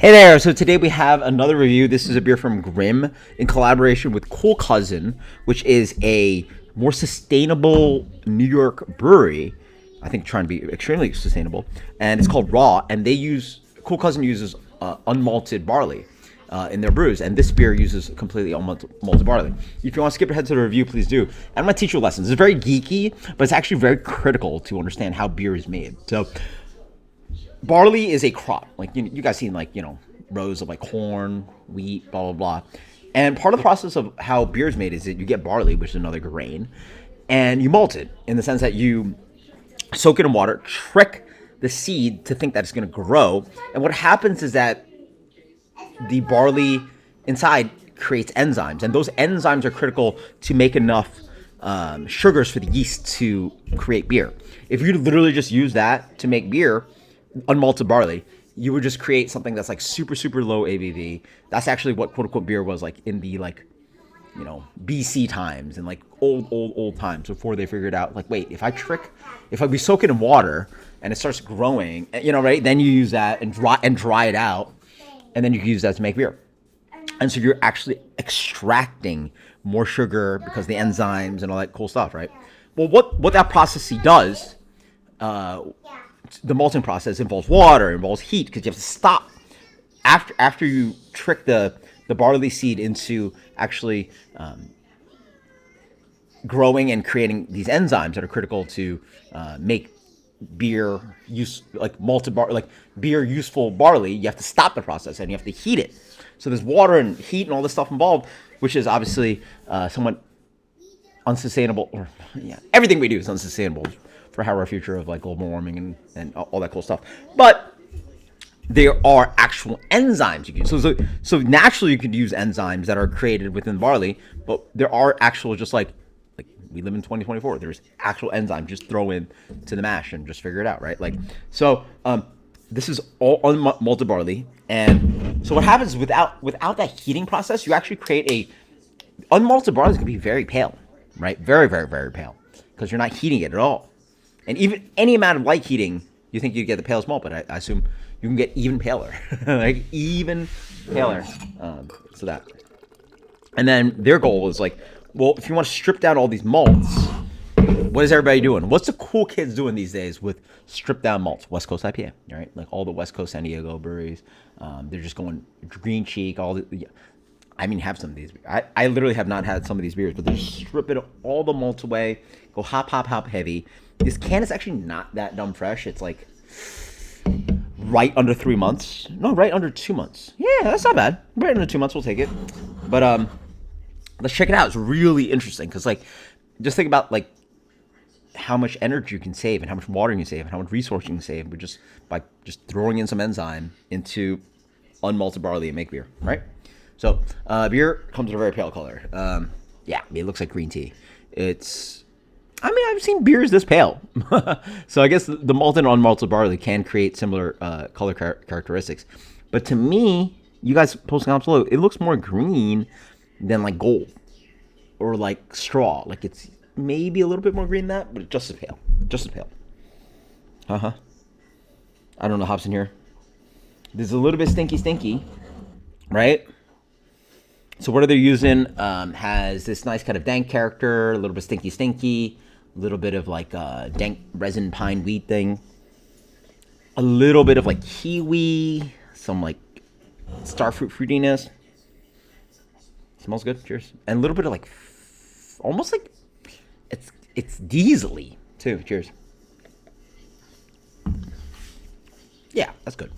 Hey there, so today we have another review. This is a beer from Grimm in collaboration with Cool Cousin, which is a more sustainable New York brewery. I think trying to be extremely sustainable. And it's called Raw, and Cool Cousin uses unmalted barley in their brews, and this beer uses completely unmalted barley. If you want to skip ahead to the review, please do. And I'm going to teach you lessons. It's very geeky, but it's actually very critical to understand how beer is made. So barley is a crop. Like you guys seen rows of like corn, wheat, blah blah blah. And part of the process of how beer is made is that you get barley, which is another grain, and you malt it in the sense that you soak it in water, trick the seed to think that it's going to grow. And what happens is that the barley inside creates enzymes, and those enzymes are critical to make enough sugars for the yeast to create beer. If you literally just use that to make beer, unmalted barley, you would just create something that's like super low ABV. That's actually what quote unquote beer was like in the BC times and like old times before they figured out like, wait, if we soak it in water and it starts growing, right? Then you use that and dry it out, and then you can use that to make beer. And so you're actually extracting more sugar because the enzymes and all that cool stuff, right? Well, what that process does, the malting process involves water, involves heat, because you have to stop after you trick the barley seed into actually growing and creating these enzymes that are critical to make beer beer useful barley. You have to stop the process and you have to heat it. So there's water and heat and all this stuff involved, which is obviously somewhat unsustainable. Or everything we do is unsustainable for our future of like global warming and all that cool stuff. But there are actual enzymes you can use. So naturally you could use enzymes that are created within barley, but there are actual, just like we live in 2024, there's actual enzymes just throw in to the mash and just figure it out, right? This is all unmalted barley. And so what happens is without that heating process, you actually create unmalted barley is going to be very pale, right? Very, very, very pale, because you're not heating it at all. And even any amount of light heating, you think you'd get the palest malt, but I assume you can get even paler, like even paler. So that. And then their goal is like, well, if you want to strip down all these malts, what is everybody doing? What's the cool kids doing these days with stripped down malts? West Coast IPA, right? Like all the West Coast San Diego breweries, they're just going green cheek. Have some of these. I literally have not had some of these beers, but they're stripping all the malts away, go hop heavy. This can is actually not that dumb fresh. It's like right under 3 months. No, right under 2 months. Yeah, that's not bad. Right under 2 months, we'll take it. But let's check it out. It's really interesting because just think about how much energy you can save and how much water you can save and how much resource you can save by just throwing in some enzyme into unmalted barley and make beer, right? So beer comes in a very pale color. It looks like green tea. I've seen beers this pale. So I guess the malted and unmalted barley can create similar color characteristics. But to me, you guys posting comments below, it looks more green than like gold or like straw. Like it's maybe a little bit more green than that, but it's just as pale. Just as pale. I don't know hops in here. There's a little bit stinky, right? So what are they using? Has this nice kind of dank character, a little bit stinky, a little bit of like dank resin pine wheat thing, a little bit of like kiwi, some like starfruit fruitiness. Smells good. Cheers. And a little bit of like almost like it's diesel-y too. Cheers. Yeah, that's good.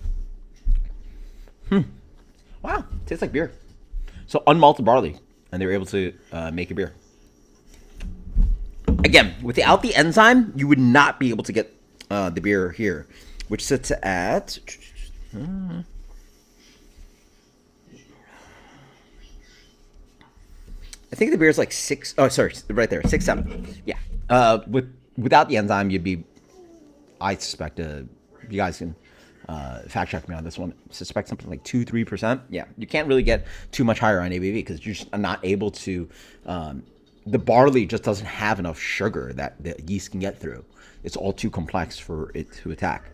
Wow, tastes like beer. So unmalted barley, and they were able to make a beer. Again, without the enzyme, you would not be able to get the beer here, which sits at I think the beer is like 6. Oh, sorry, right there, 6.7. Yeah. Without the enzyme, you'd be. I suspect. You guys can fact check me on this one. Suspect something like 2-3%. Yeah, you can't really get too much higher on ABV because you're just not able to. The barley just doesn't have enough sugar that the yeast can get through. It's all too complex for it to attack.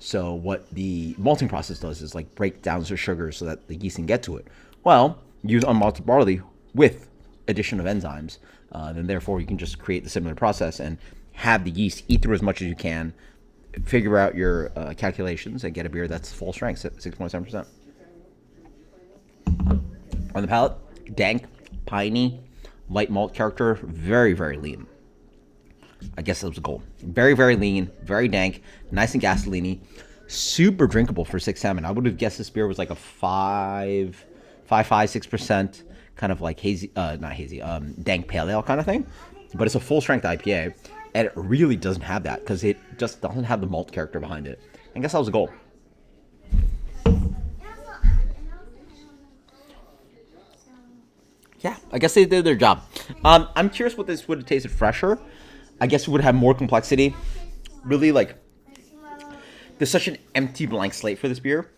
So what the malting process does is like break down the sugar so that the yeast can get to it. Well, use unmalted barley with addition of enzymes, then therefore you can just create the similar process and have the yeast eat through as much as you can, figure out your calculations, and get a beer that's full strength, 6.7%. On the palate, dank, piney, light malt character, very, very lean. I guess that was the goal. Very, very lean, very dank, nice and gasoline-y, super drinkable for 6.7. I would have guessed this beer was like a 6%, kind of like hazy, not hazy, dank pale ale kind of thing. But it's a full strength IPA, and it really doesn't have that because it just doesn't have the malt character behind it. I guess that was the goal. Yeah, I guess they did their job. I'm curious what this would have tasted fresher. I guess it would have more complexity. Really, like, there's such an empty blank slate for this beer.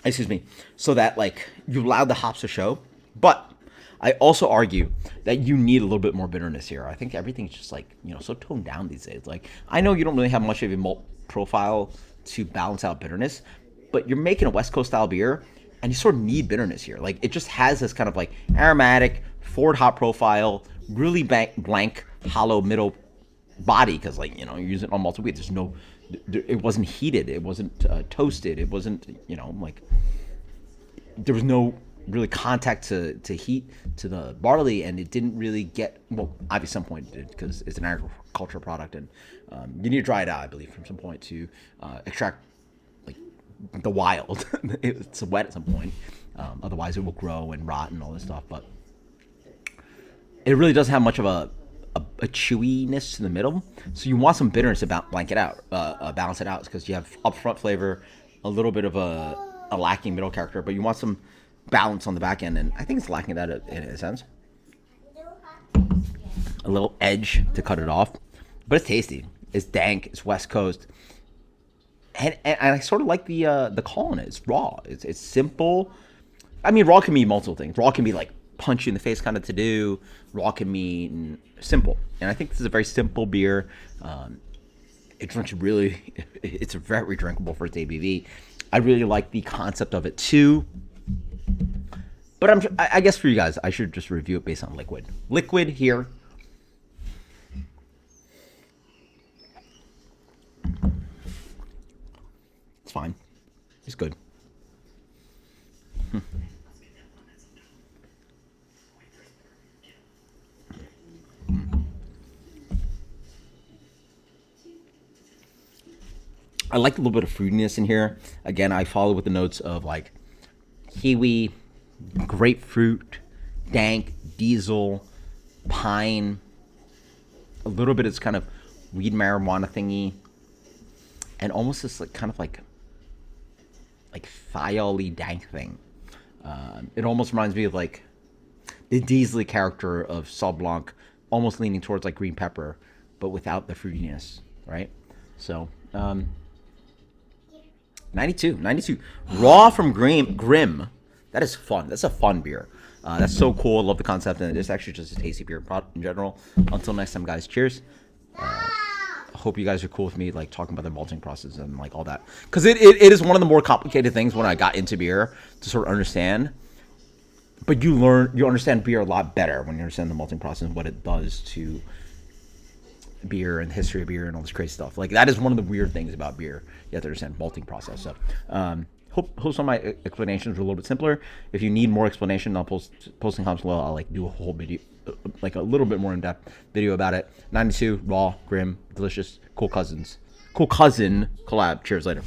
Excuse me. So that, like, you allowed the hops to show. But I also argue that you need a little bit more bitterness here. I think everything's just, like, so toned down these days. Like, I know you don't really have much of a malt profile to balance out bitterness, but you're making a West Coast style beer, and you sort of need bitterness here. Like, it just has this kind of, like, aromatic, forward hop profile, really blank, hollow middle body, because, like, you're using unmalted wheat. There's no, it wasn't heated. It wasn't toasted. It wasn't, like, there was no really contact to heat to the barley, and it didn't really get, well, obviously some point it did because it's an agricultural product, and you need to dry it out, I believe, from some point to extract, like, the wild. It's wet at some point. Otherwise, it will grow and rot and all this stuff. But it really doesn't have much of a chewiness in the middle. So you want some bitterness to balance it out, because you have upfront flavor, a little bit of a lacking middle character, but you want some balance on the back end, and I think it's lacking that in a sense. A little edge to cut it off, but it's tasty. It's dank. It's West Coast. And I sort of like the call on it. It's raw. It's simple. I mean, raw can mean multiple things. Raw can be like punch you in the face kind of to do. Raw can mean simple. And I think this is a very simple beer. It drinks really. It's very drinkable for its ABV. I really like the concept of it too. But I guess for you guys, I should just review it based on liquid. Liquid here. It's fine. It's good. I like a little bit of fruitiness in here. Again, I follow with the notes of like kiwi, grapefruit, dank, diesel, pine, a little bit of this kind of weed marijuana thingy, and almost this like kind of like thiol-y dank thing. It almost reminds me of like the Diesel character of Sauv Blanc, almost leaning towards like green pepper, but without the fruitiness, right? So 92 raw from Grimm. That is fun. That's a fun beer. That's so cool. I love the concept, and it's actually just a tasty beer in general. Until next time, guys, cheers. Hope you guys are cool with me like talking about the malting process and like all that, because it is one of the more complicated things when I got into beer to sort of understand. But you understand beer a lot better when you understand the malting process and what it does to beer and the history of beer and all this crazy stuff. Like, that is one of the weird things about beer. You have to understand malting process. So hope some of my explanations were a little bit simpler. If you need more explanation, I'll post in comments below. I'll like do a whole video, like a little bit more in-depth video about it. 92 raw, Grimm, delicious, cool cousin collab. Cheers later.